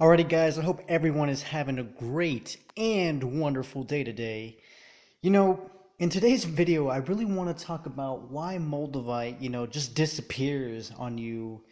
Alrighty, guys, I hope everyone is having a great and wonderful day today. You know, in today's video, I really want to talk about why Moldavite, just disappears on you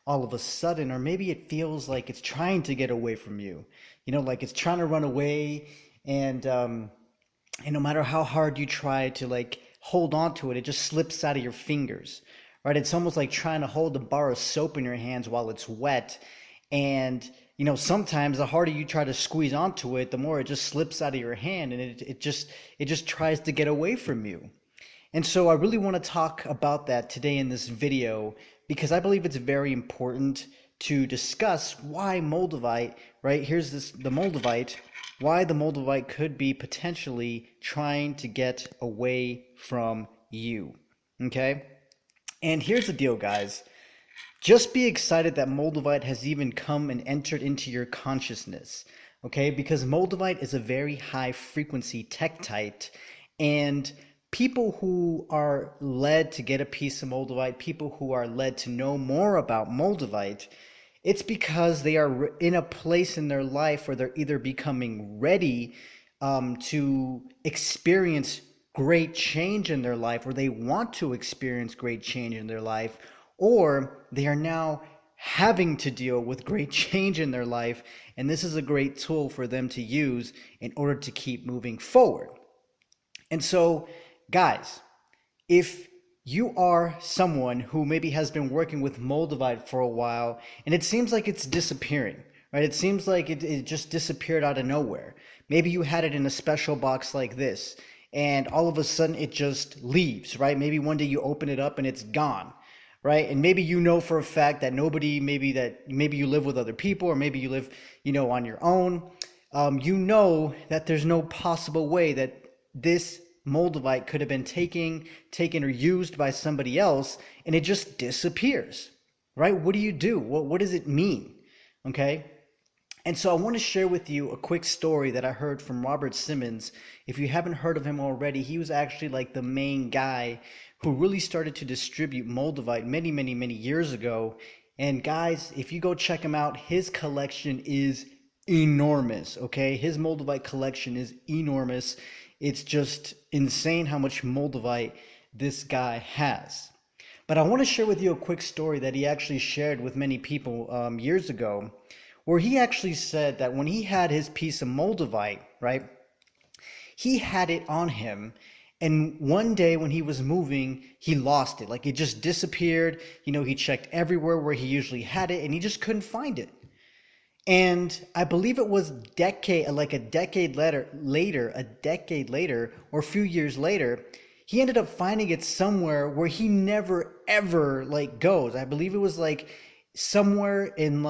all of a sudden, or maybe it feels like it's trying to get away from you. Like it's trying to run away, and no matter how hard you try to like hold on to it, it just slips out of your fingers, right? It's almost like trying to hold a bar of soap in your hands while it's wet. And, sometimes the harder you try to squeeze onto it, the more it just slips out of your hand and it just tries to get away from you. And so I really want to talk about that today in this video because I believe it's very important to discuss why Moldavite, right? Here's the Moldavite, why the Moldavite could be potentially trying to get away from you. Okay? And here's the deal, guys. Just be excited that Moldavite has even come and entered into your consciousness, okay? Because Moldavite is a very high frequency tektite, and people who are led to get a piece of Moldavite, people who are led to know more about Moldavite, it's because they are in a place in their life where they're either becoming ready to experience great change in their life, or they want to experience great change in their life, or they are now having to deal with great change in their life, and this is a great tool for them to use in order to keep moving forward. And so, guys, if you are someone who maybe has been working with Moldavite for a while, and it seems like it's disappearing, right? It seems like it just disappeared out of nowhere. Maybe you had it in a special box like this, and all of a sudden it just leaves, right? Maybe one day you open it up and it's gone, right? And maybe you know for a fact that maybe you live with other people, or maybe you live, on your own. You know that there's no possible way that this Moldavite could have been taken or used by somebody else, and it just disappears, right? What do you do? What does it mean? Okay. And so I want to share with you a quick story that I heard from Robert Simmons. If you haven't heard of him already, he was actually like the main guy who really started to distribute Moldavite many, many, many years ago. And guys, if you go check him out, his collection is enormous, okay? His Moldavite collection is enormous. It's just insane how much Moldavite this guy has. But I want to share with you a quick story that he actually shared with many people years ago, where he actually said that when he had his piece of Moldavite, right, he had it on him, and one day when he was moving, he lost it. Like it just disappeared. He checked everywhere where he usually had it, and he just couldn't find it. And I believe it was a decade later, or a few years later, he ended up finding it somewhere where he never ever like goes. I believe it was like somewhere in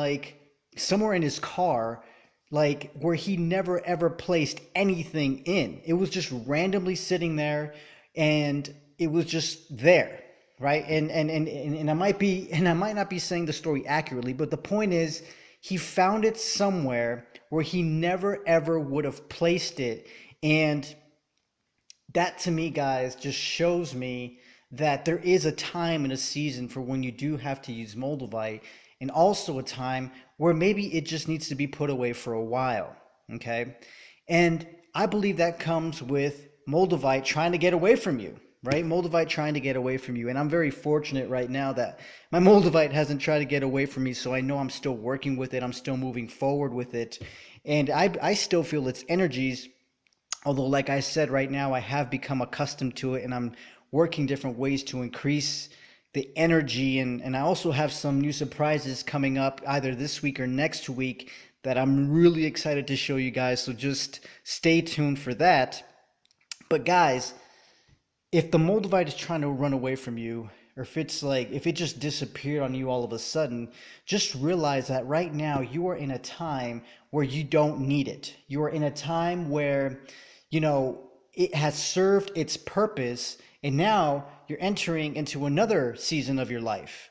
his car, like where he never ever placed anything in. It was just randomly sitting there, and it was just there, right? And I might not be saying the story accurately, but the point is, he found it somewhere where he never ever would have placed it. And that to me, guys, just shows me that there is a time and a season for when you do have to use Moldavite, and also a time where maybe it just needs to be put away for a while, okay? And I believe that comes with Moldavite trying to get away from you, right? Moldavite trying to get away from you. And I'm very fortunate right now that my Moldavite hasn't tried to get away from me, so I know I'm still working with it. I'm still moving forward with it. And I still feel its energies, although like I said, right now I have become accustomed to it, and I'm working different ways to increase the energy. And I also have some new surprises coming up either this week or next week that I'm really excited to show you guys. So just stay tuned for that. But guys, if the Moldavite is trying to run away from you, or if it just disappeared on you all of a sudden, just realize that right now you are in a time where you don't need it. You are in a time where, it has served its purpose, and now you're entering into another season of your life.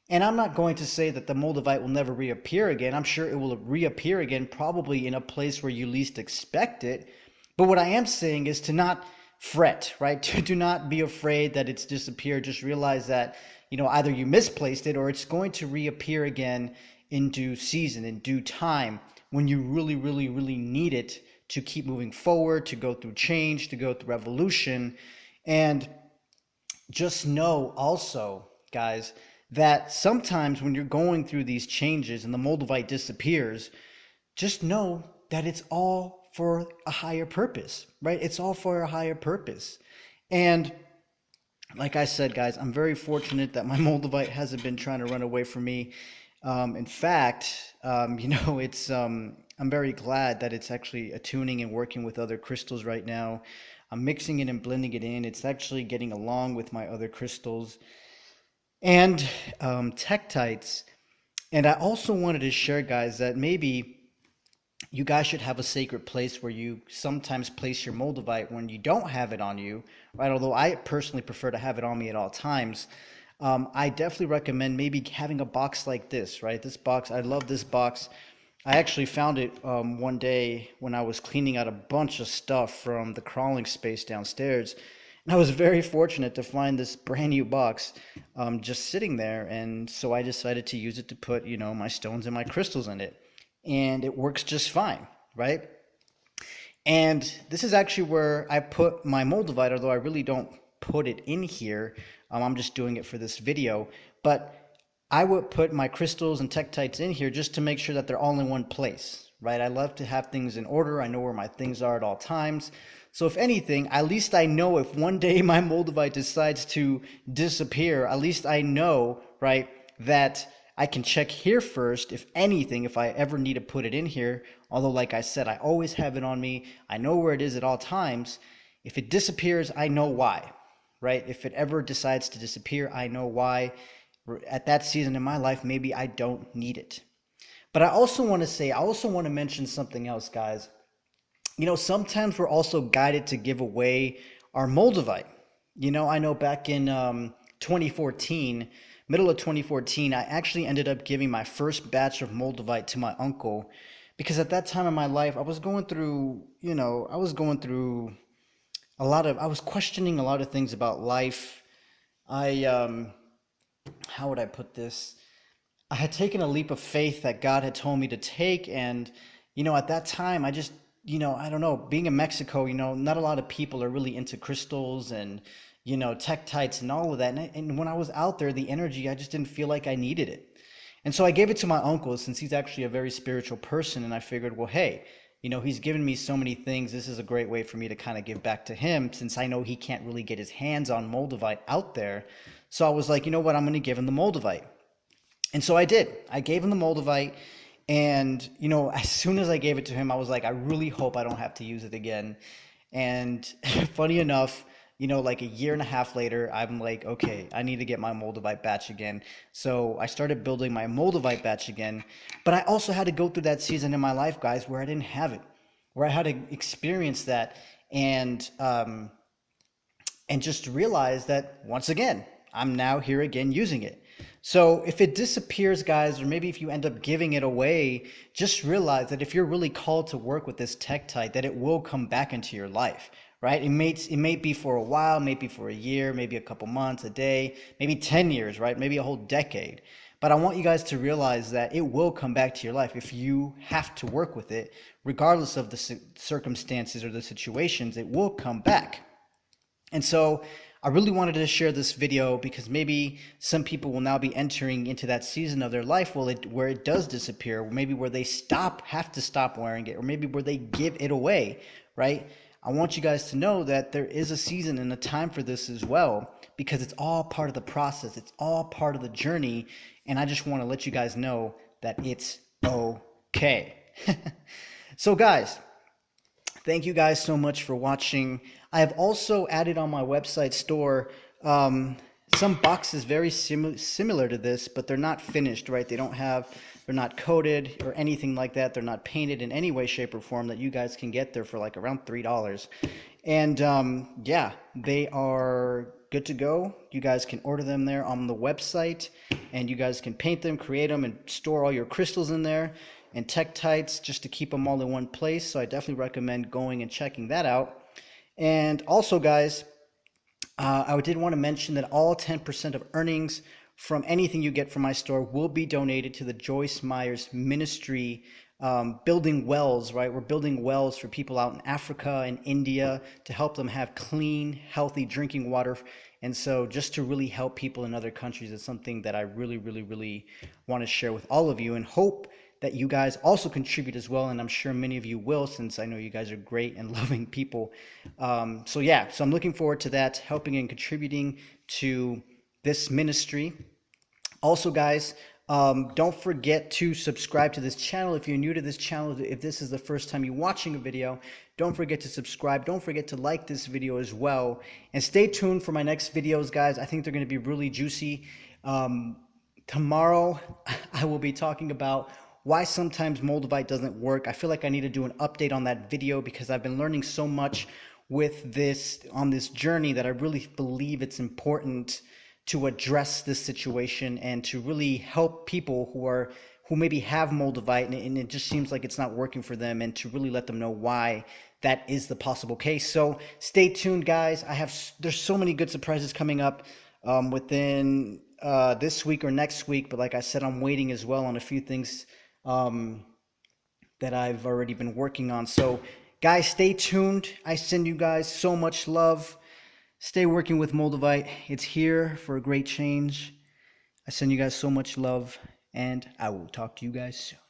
And I'm not going to say that the Moldavite will never reappear again. I'm sure it will reappear again, probably in a place where you least expect it. But what I am saying is to not fret, right? Do not be afraid that it's disappeared. Just realize that, either you misplaced it or it's going to reappear again in due season, in due time, when you really, really, really need it to keep moving forward, to go through change, to go through revolution. And just know also, guys, that sometimes when you're going through these changes and the Moldavite disappears, just know that it's all for a higher purpose, right? It's all for a higher purpose. And like I said, guys, I'm very fortunate that my Moldavite hasn't been trying to run away from me. In fact, I'm very glad that it's actually attuning and working with other crystals right now. I'm mixing it and blending it in. It's actually getting along with my other crystals and tektites. And I also wanted to share, guys, that maybe you guys should have a sacred place where you sometimes place your Moldavite when you don't have it on you, right? Although I personally prefer to have it on me at all times. I definitely recommend maybe having a box like this, right? This box, I love this box. I actually found it one day when I was cleaning out a bunch of stuff from the crawling space downstairs. And I was very fortunate to find this brand new box just sitting there. And so I decided to use it to put, my stones and my crystals in it. And it works just fine, right? And this is actually where I put my Moldavite, although I really don't put it in here. I'm just doing it for this video. But I would put my crystals and tektites in here just to make sure that they're all in one place, right? I love to have things in order. I know where my things are at all times. So if anything, at least I know if one day my Moldavite decides to disappear, at least I know, right, that I can check here first, if anything, if I ever need to put it in here. Although, like I said, I always have it on me. I know where it is at all times. If it disappears, I know why, right? If it ever decides to disappear, I know why. At that season in my life, maybe I don't need it. But I also want to mention something else, guys. Sometimes we're also guided to give away our Moldavite. I know back in 2014, middle of 2014, I actually ended up giving my first batch of Moldavite to my uncle because at that time in my life, I was going through I was questioning a lot of things about life. How would I put this? I had taken a leap of faith that God had told me to take. And, at that time, I just, I don't know, being in Mexico, not a lot of people are really into crystals and, tektites and all of that. And when I was out there, the energy, I just didn't feel like I needed it. And so I gave it to my uncle since he's actually a very spiritual person. And I figured, well, hey, he's given me so many things. This is a great way for me to kind of give back to him since I know he can't really get his hands on Moldavite out there. So I was like, you know what, I'm going to give him the Moldavite. And so I did. I gave him the Moldavite. And, as soon as I gave it to him, I was like, I really hope I don't have to use it again. And funny enough, like a year and a half later, I'm like, okay, I need to get my Moldavite batch again. So I started building my Moldavite batch again. But I also had to go through that season in my life, guys, where I didn't have it, where I had to experience that and just realize that once again, I'm now here again using it. So if it disappears, guys, or maybe if you end up giving it away, just realize that if you're really called to work with this tektite, that it will come back into your life, right? It may be for a while, maybe for a year, maybe a couple months, a day, maybe 10 years, right? Maybe a whole decade. But I want you guys to realize that it will come back to your life if you have to work with it, regardless of the circumstances or the situations, it will come back. And so I really wanted to share this video because maybe some people will now be entering into that season of their life where it does disappear, maybe where they have to stop wearing it, or maybe where they give it away, right? I want you guys to know that there is a season and a time for this as well, because it's all part of the process. It's all part of the journey. And I just want to let you guys know that it's okay. So guys, thank you guys so much for watching. I have also added on my website store some boxes very similar to this, but they're not finished, right? They're not coated or anything like that. They're not painted in any way, shape, or form that you guys can get there for like around $3. And yeah, they are good to go. You guys can order them there on the website, and you guys can paint them, create them, and store all your crystals in there and tektites just to keep them all in one place. So I definitely recommend going and checking that out. And also, guys, I did want to mention that all 10% of earnings from anything you get from my store will be donated to the Joyce Myers Ministry, building wells, right? We're building wells for people out in Africa and India to help them have clean, healthy drinking water. And so just to really help people in other countries is something that I really, really, really want to share with all of you, and hope that you guys also contribute as well. And I'm sure many of you will, since I know you guys are great and loving people. So yeah, so I'm looking forward to that, helping and contributing to this ministry. Also, guys, don't forget to subscribe to this channel. If you're new to this channel, if this is the first time you're watching a video, don't forget to subscribe. Don't forget to like this video as well. And stay tuned for my next videos, guys. I think they're going to be really juicy. Tomorrow, I will be talking about why sometimes Moldavite doesn't work. I feel like I need to do an update on that video because I've been learning so much with this on this journey that I really believe it's important to address this situation and to really help people who maybe have Moldavite and it just seems like it's not working for them, and to really let them know why that is the possible case. So stay tuned, guys. There's so many good surprises coming up within this week or next week, but like I said, I'm waiting as well on a few things that I've already been working on. So guys, stay tuned. I send you guys so much love. Stay working with Moldavite. It's here for a great change. I send you guys so much love, and I will talk to you guys soon.